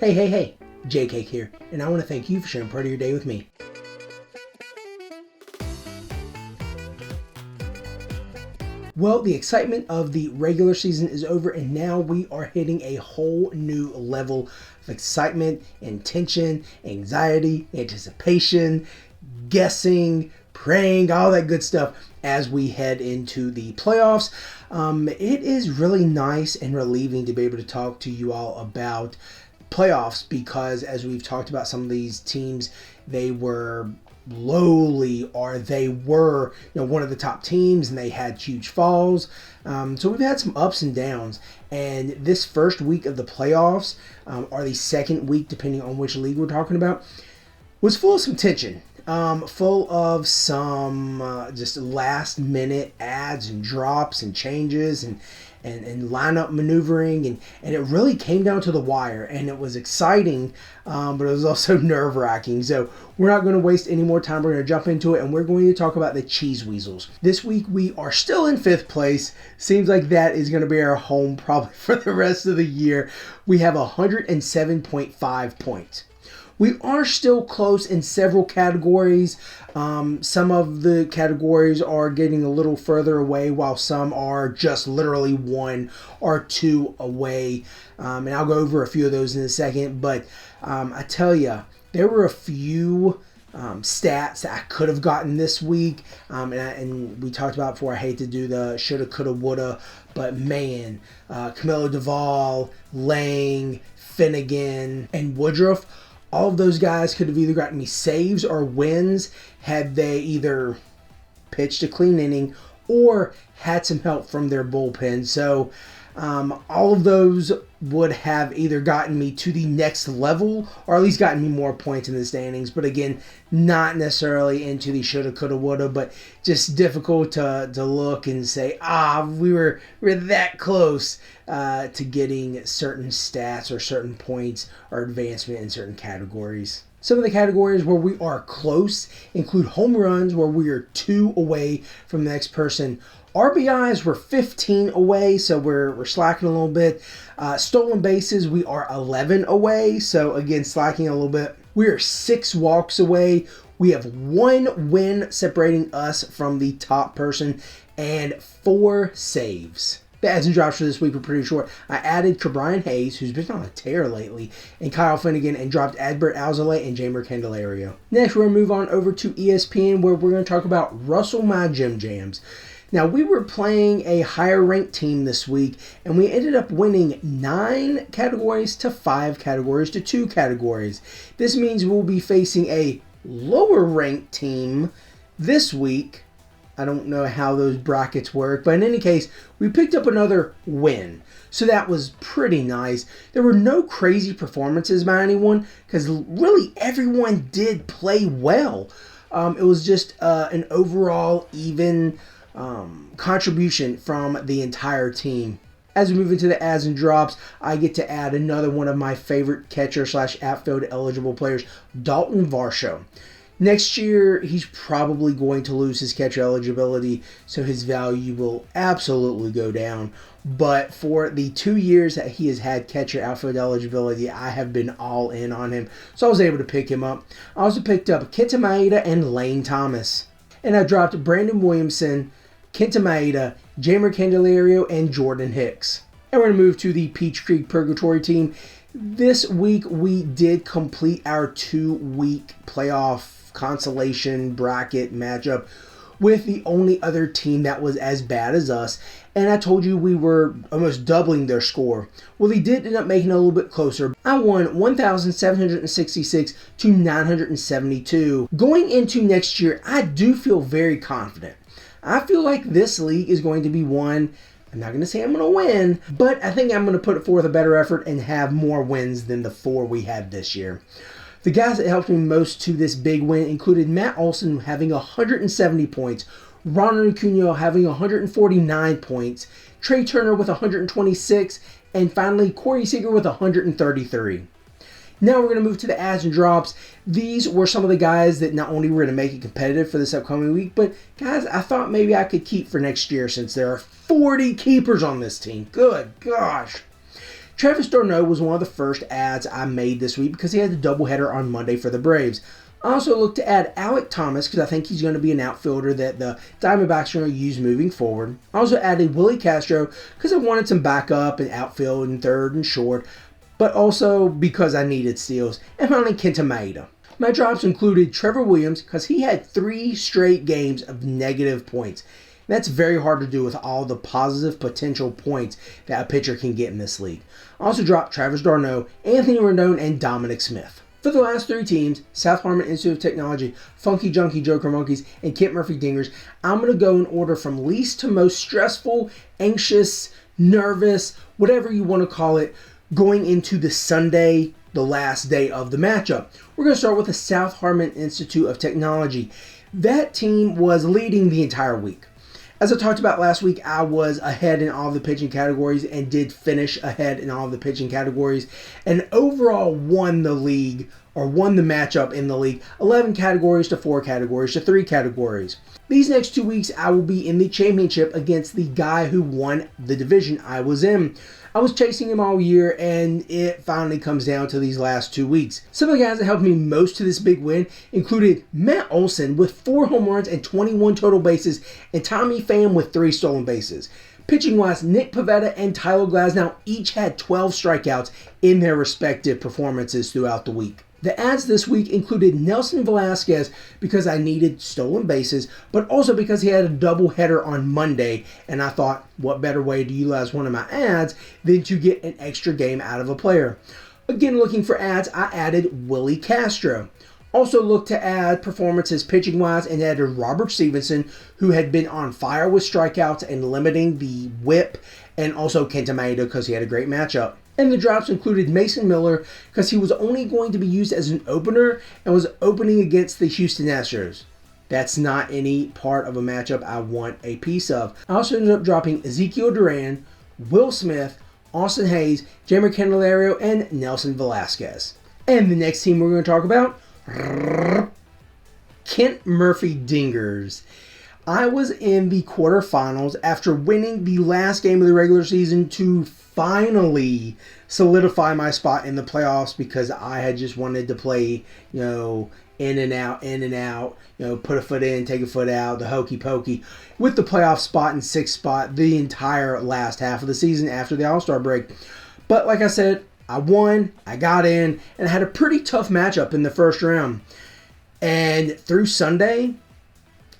Hey, JCake here, and I want to thank you for sharing part of your day with me. Well, the excitement of the regular season is over, and now we are hitting a whole new level of excitement and tension, anxiety, anticipation, guessing, praying, all that good stuff as we head into the playoffs. It is really nice and relieving to be able to talk to you all about playoffs because, as we've talked about, some of these teams, they were lowly or they were one of the top teams and they had huge falls. So we've had some ups and downs, and this first week of the playoffs, or the second week depending on which league we're talking about, was full of some tension. Full of some just last minute adds and drops and changes and lineup maneuvering, and it really came down to the wire, and it was exciting, but it was also nerve-wracking. So we're not going to waste any more time. We're going to jump into it, and we're going to talk about the Cheese Weasels. This week we are still in 5th place. Seems like that is going to be our home probably for the rest of the year. We have 107.5 points. We are still close in several categories. Some of the categories are getting a little further away, while some are just literally 1 or 2 away. And I'll go over a few of those in a second. But I tell you, there were a few stats that I could have gotten this week. And we talked about before, I hate to do the shoulda, coulda, woulda. But man, Camilo Duvall, Lang, Finnegan, and Woodruff, all of those guys could have either gotten me saves or wins had they either pitched a clean inning or had some help from their bullpen. So all of those would have either gotten me to the next level or at least gotten me more points in the standings. But again, not necessarily into the shoulda, coulda, woulda, but just difficult to look and say, we're that close to getting certain stats or certain points or advancement in certain categories. Some of the categories where we are close include home runs, where we are 2 away from the next person. RBIs, we're 15 away, so we're slacking a little bit. Stolen bases, we are 11 away, so again, slacking a little bit. We are 6 walks away. We have 1 win separating us from the top person and 4 saves. The adds and drops for this week were pretty short. I added Ke'Bryan Hayes, who's been on a tear lately, and Kyle Finnegan, and dropped Adbert Alzolay and Jeimer Candelario. Next, we're going to move on over to ESPN, where we're going to talk about Russell My Jim Jams. Now, we were playing a higher-ranked team this week, and we ended up winning 9 categories to 5 categories to 2 categories. This means we'll be facing a lower-ranked team this week. I don't know how those brackets work, but in any case, we picked up another win. So that was pretty nice. There were no crazy performances by anyone, because really everyone did play well. It was just an overall even contribution from the entire team. As we move into the adds and drops, I get to add another one of my favorite catcher/outfield eligible players, Dalton Varsho. Next year, he's probably going to lose his catcher eligibility, so his value will absolutely go down. But for the 2 years that he has had catcher outfield eligibility, I have been all in on him, so I was able to pick him up. I also picked up Kenta Maeda and Lane Thomas. And I dropped Brandon Williamson, Kenta Maeda, Jeimer Candelario, and Jordan Hicks. And we're going to move to the Peach Creek Purgatory team. This week, we did complete our 2-week playoff consolation bracket matchup with the only other team that was as bad as us, and I told you we were almost doubling their score. Well, they did end up making it a little bit closer. I won 1,766 to 972. Going into next year, I do feel very confident. I feel like this league is going to be one, I'm not going to say I'm going to win, but I think I'm going to put forth a better effort and have more wins than the 4 we had this year. The guys that helped me most to this big win included Matt Olson having 170 points, Ronald Acuna having 149 points, Trey Turner with 126, and finally Corey Seager with 133. Now we're going to move to the adds and drops. These were some of the guys that not only were going to make it competitive for this upcoming week, but guys I thought maybe I could keep for next year since there are 40 keepers on this team. Good gosh. Travis d'Arnaud was one of the first ads I made this week because he had the doubleheader on Monday for the Braves. I also looked to add Alek Thomas because I think he's going to be an outfielder that the Diamondbacks are going to use moving forward. I also added Willie Castro because I wanted some backup and outfield and third and short, but also because I needed steals. And finally, Kenta Maeda. My drops included Trevor Williams because he had 3 straight games of negative points. That's very hard to do with all the positive potential points that a pitcher can get in this league. I also dropped Travis d'Arnaud, Anthony Rendon, and Dominic Smith. For the last 3 teams, South Harmon Institute of Technology, Funky Junkie Joker Monkeys, and Kent Murphy Dingers, I'm going to go in order from least to most stressful, anxious, nervous, whatever you want to call it, going into the Sunday, the last day of the matchup. We're going to start with the South Harmon Institute of Technology. That team was leading the entire week. As I talked about last week, I was ahead in all of the pitching categories and did finish ahead in all of the pitching categories and overall won the league, or won the matchup in the league, 11 categories to 4 categories to 3 categories. These next 2 weeks, I will be in the championship against the guy who won the division I was in. I was chasing him all year, and it finally comes down to these last 2 weeks. Some of the guys that helped me most to this big win included Matt Olson with 4 home runs and 21 total bases, and Tommy Pham with 3 stolen bases. Pitching-wise, Nick Pivetta and Tyler Glasnow each had 12 strikeouts in their respective performances throughout the week. The ads this week included Nelson Velasquez because I needed stolen bases, but also because he had a doubleheader on Monday, and I thought, what better way to utilize one of my ads than to get an extra game out of a player. Again, looking for ads, I added Willie Castro. Also looked to add performances pitching-wise and added Robert Stevenson, who had been on fire with strikeouts and limiting the whip, and also Kenta Maeda because he had a great matchup. And the drops included Mason Miller because he was only going to be used as an opener and was opening against the Houston Astros. That's not any part of a matchup I want a piece of. I also ended up dropping Ezekiel Duran, Will Smith, Austin Hayes, Jeimer Candelario, and Nelson Velasquez. And the next team we're going to talk about, Kent Murphy Dingers. I was in the quarterfinals after winning the last game of the regular season to finally solidify my spot in the playoffs because I had just wanted to play, in and out, put a foot in, take a foot out, the hokey pokey, with the playoff spot and 6th spot the entire last half of the season after the All-Star break. But like I said, I won, I got in, and I had a pretty tough matchup in the first round. And through Sunday,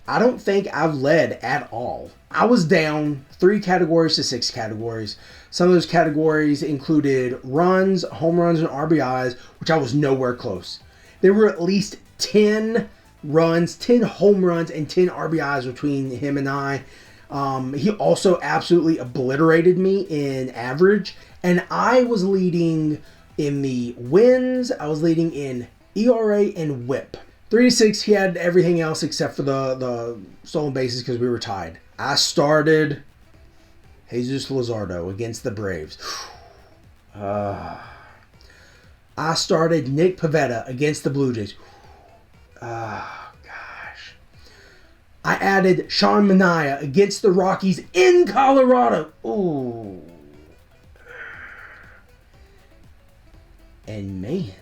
I don't think I've led at all. I was down 3 categories to 6 categories. Some of those categories included runs, home runs, and RBIs, which I was nowhere close. There were at least 10 runs, 10 home runs, and 10 RBIs between him and I. He also absolutely obliterated me in average, and I was leading in the wins. I was leading in ERA and WHIP. 3-6, he had everything else except for the stolen bases because we were tied. I started Jesus Luzardo against the Braves. I started Nick Pivetta against the Blue Jays. Gosh. I added Sean Manaea against the Rockies in Colorado. Ooh. And man,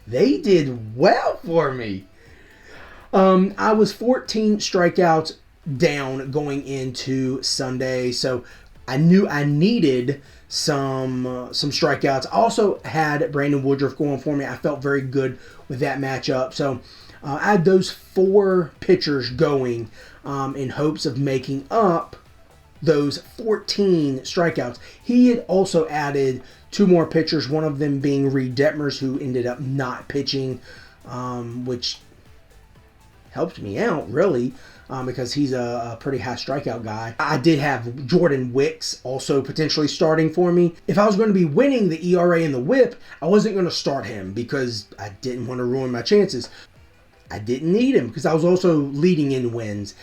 they did well for me. I was 14 strikeouts down going into Sunday, so I knew I needed some strikeouts. I also had Brandon Woodruff going for me. I felt very good with that matchup. So I had those 4 pitchers going in hopes of making up those 14 strikeouts. He had also added 2 more pitchers, one of them being Reed Detmers, who ended up not pitching, which helped me out, really, because he's a pretty high strikeout guy. I did have Jordan Wicks also potentially starting for me. If I was going to be winning the ERA and the WHIP, I wasn't going to start him because I didn't want to ruin my chances. I didn't need him because I was also leading in wins.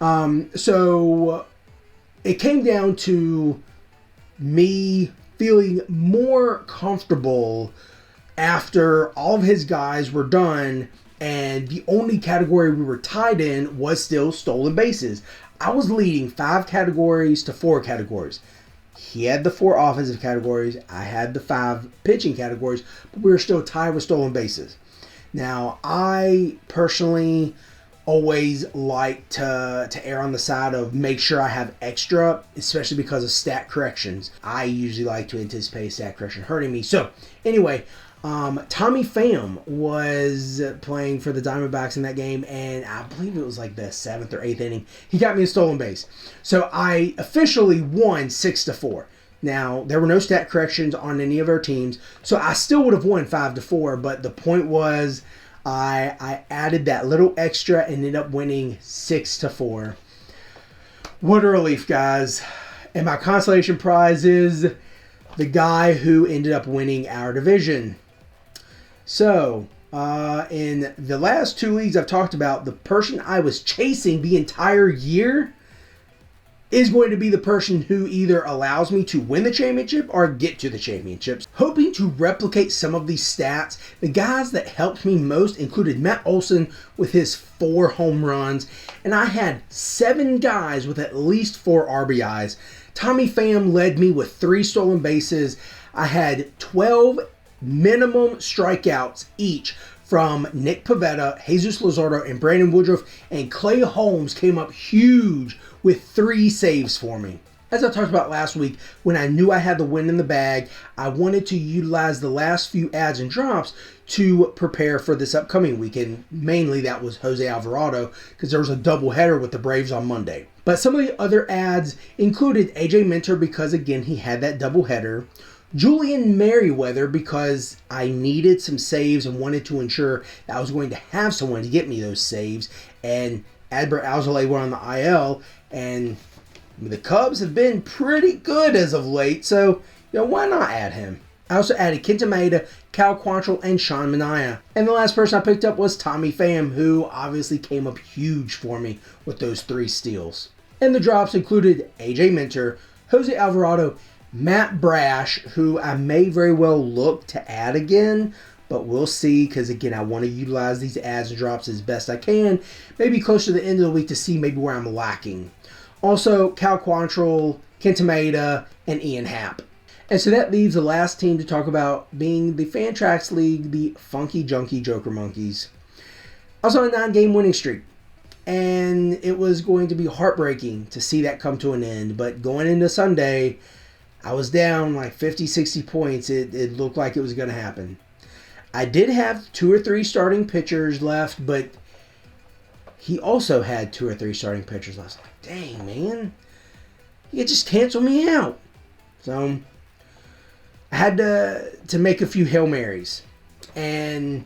So it came down to me feeling more comfortable after all of his guys were done, and the only category we were tied in was still stolen bases. I was leading 5 categories to 4 categories. He had the 4 offensive categories. I had the 5 pitching categories, but we were still tied with stolen bases. Now, I personally always like to err on the side of make sure I have extra, especially because of stat corrections. I usually like to anticipate stat correction hurting me. So, anyway, Tommy Pham was playing for the Diamondbacks in that game, and I believe it was like the 7th or 8th inning. He got me a stolen base. So I officially won 6-4. Now, there were no stat corrections on any of our teams, so I still would have won 5-4, but the point was I added that little extra and ended up winning 6-4. What a relief, guys. And my consolation prize is the guy who ended up winning our division. So, in the last 2 leagues I've talked about, the person I was chasing the entire year is going to be the person who either allows me to win the championship or get to the championships. Hoping to replicate some of these stats, the guys that helped me most included Matt Olson with his 4 home runs, and I had 7 guys with at least 4 RBIs. Tommy Pham led me with 3 stolen bases. I had 12 minimum strikeouts each from Nick Pivetta, Jesus Luzardo, and Brandon Woodruff, and Clay Holmes came up huge with 3 saves for me. As I talked about last week, when I knew I had the win in the bag, I wanted to utilize the last few adds and drops to prepare for this upcoming weekend. Mainly that was Jose Alvarado, because there was a doubleheader with the Braves on Monday. But some of the other adds included AJ Minter, because again he had that doubleheader. Julian Merriweather, because I needed some saves and wanted to ensure that I was going to have someone to get me those saves. And Adbert Alzolay went on the IL, and the Cubs have been pretty good as of late, so why not add him? I also added Kenta Maeda, Cal Quantrill, and Sean Manaea. And the last person I picked up was Tommy Pham, who obviously came up huge for me with those 3 steals. And the drops included AJ Minter, Jose Alvarado, Matt Brash, who I may very well look to add again, but we'll see, because again, I want to utilize these adds and drops as best I can, maybe close to the end of the week to see maybe where I'm lacking. Also, Cal Quantrill, Kenta Maeda, and Ian Happ. And so that leaves the last team to talk about being the Fantrax League, the Funky Junky Joker Monkeys. I was on a 9-game winning streak, and it was going to be heartbreaking to see that come to an end, but going into Sunday, I was down like 50, 60 points. It looked like it was going to happen. I did have 2 or 3 starting pitchers left, but he also had 2 or 3 starting pitchers left. I was like, dang, man. You could just cancel me out. So I had to make a few Hail Marys. And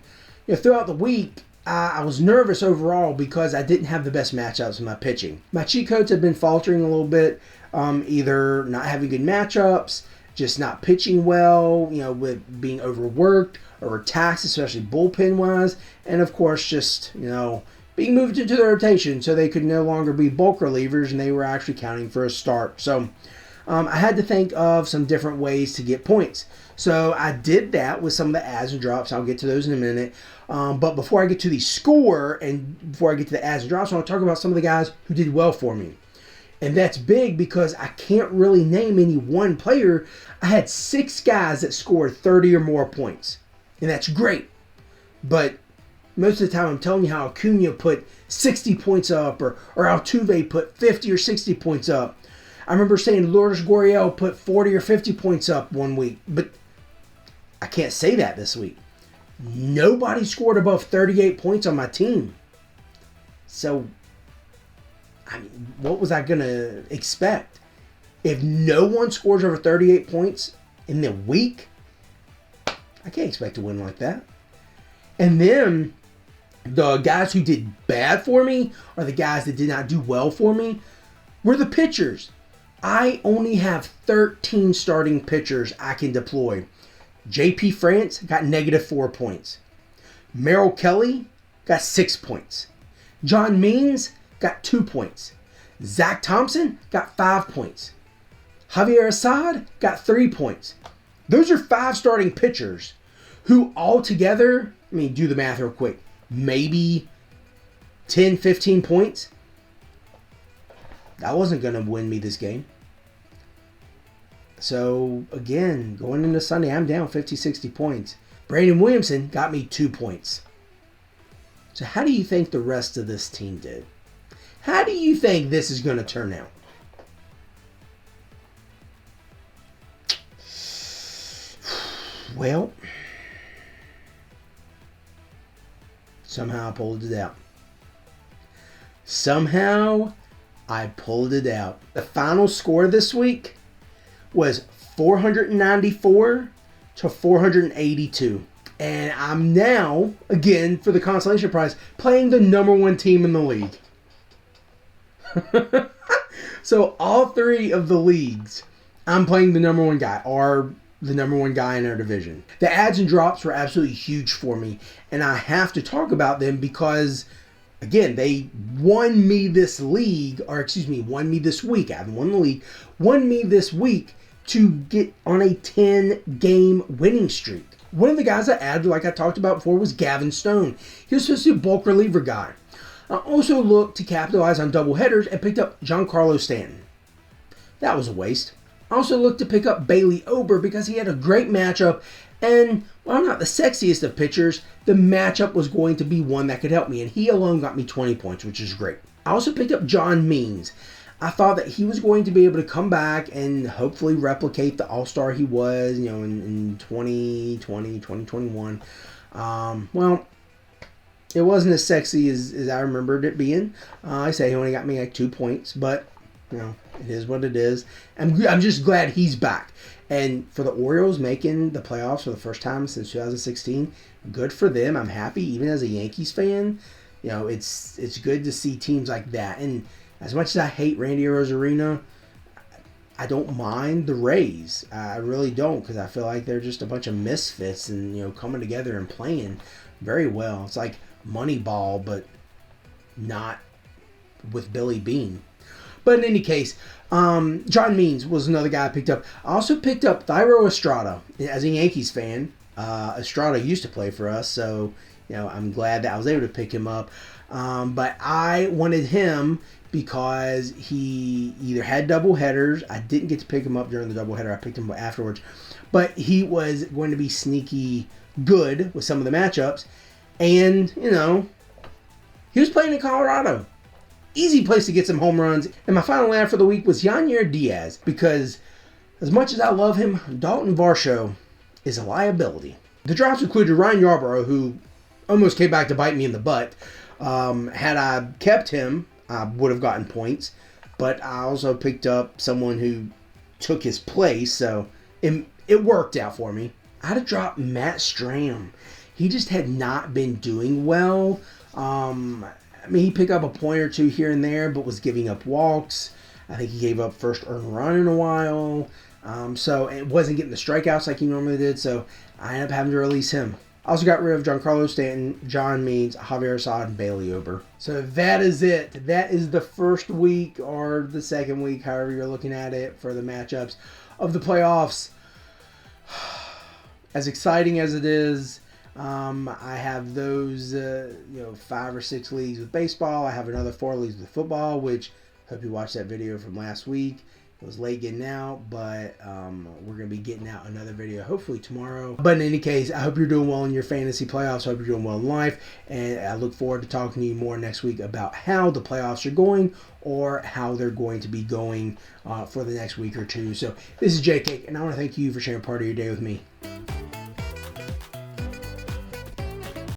throughout the week, I was nervous overall because I didn't have the best matchups in my pitching. My cheat codes have been faltering a little bit. Either not having good matchups, just not pitching well, with being overworked or taxed, especially bullpen-wise, and of course just, being moved into the rotation so they could no longer be bulk relievers and they were actually counting for a start. So I had to think of some different ways to get points. So I did that with some of the adds and drops. I'll get to those in a minute. But before I get to the score and before I get to the adds and drops, I want to talk about some of the guys who did well for me. And that's big because I can't really name any one player. I had 6 guys that scored 30 or more points. And that's great. But most of the time I'm telling you how Acuna put 60 points up or Altuve put 50 or 60 points up. I remember saying Lourdes Gurriel put 40 or 50 points up one week. But I can't say that this week. Nobody scored above 38 points on my team. So what was I going to expect? If no one scores over 38 points in the week, I can't expect to win like that. And then the guys who did bad for me, or the guys that did not do well for me, were the pitchers. I only have 13 starting pitchers I can deploy. JP France got -4 points. Merrill Kelly got 6 points. John Means got 2 points. Zach Thompson got 5 points. Javier Assad got 3 points. Those are 5 starting pitchers who all together, do the math real quick, maybe 10, 15 points. That wasn't going to win me this game. So, again, going into Sunday, I'm down 50, 60 points. Brandon Williamson got me 2 points. So how do you think the rest of this team did? How do you think this is going to turn out? Well, somehow I pulled it out. Somehow I pulled it out. The final score this week was 494 to 482. And I'm now, again, for the consolation prize, playing the number 1 team in the league. So all 3 of the leagues, I'm playing the number 1 guy, or the number 1 guy in our division. The adds and drops were absolutely huge for me, and I have to talk about them because, again, they won me this league, or excuse me, won me this week. I haven't won the league. Won me this week to get on a 10-game winning streak. One of the guys I added, like I talked about before, was Gavin Stone. He was supposed to be a bulk reliever guy. I also looked to capitalize on double headers and picked up Giancarlo Stanton. That was a waste. I also looked to pick up Bailey Ober because he had a great matchup, and while I'm not the sexiest of pitchers, the matchup was going to be one that could help me, and he alone got me 20 points, which is great. I also picked up John Means. I thought that he was going to be able to come back and hopefully replicate the all-star he was, in 2020, 2021. Well, it wasn't as sexy as I remembered it being. I say he only got me like 2 points, but it is what it is. I'm just glad he's back. And for the Orioles making the playoffs for the first time since 2016, good for them. I'm happy, even as a Yankees fan. It's good to see teams like that. And as much as I hate Randy Arozarena, I don't mind the Rays. I really don't, because I feel like they're just a bunch of misfits and coming together and playing very well. It's like Moneyball, but not with Billy Bean. But in any case, John Means was another guy I picked up. I also picked up Thairo Estrada. As a Yankees fan, Estrada used to play for us, so I'm glad that I was able to pick him up. But I wanted him because he either had double headers. I didn't get to pick him up during the doubleheader. I picked him up afterwards. But he was going to be sneaky good with some of the matchups. And, he was playing in Colorado. Easy place to get some home runs. And my final ad for the week was Yanier Diaz, because as much as I love him, Dalton Varsho is a liability. The drops included Ryan Yarbrough, who almost came back to bite me in the butt. Had I kept him, I would have gotten points. But I also picked up someone who took his place, so it worked out for me. I had to drop Matt Stram. He just had not been doing well. He picked up a point or two here and there, but was giving up walks. I think he gave up first earned run in a while. So it wasn't getting the strikeouts like he normally did, so I ended up having to release him. I also got rid of Giancarlo Stanton, John Means, Javier Assad, and Bailey Ober. So that is it. That is the first week, or the second week, however you're looking at it, for the matchups of the playoffs. As exciting as it is, I have those 5 or 6 leagues with baseball. I have another 4 leagues with football, which hope you watched that video from last week. It was late getting out, but we're going to be getting out another video hopefully tomorrow. But in any case, I hope you're doing well in your fantasy playoffs. I hope you're doing well in life. And I look forward to talking to you more next week about how the playoffs are going, or how they're going to be going for the next week or two. So this is Jake, and I want to thank you for sharing part of your day with me.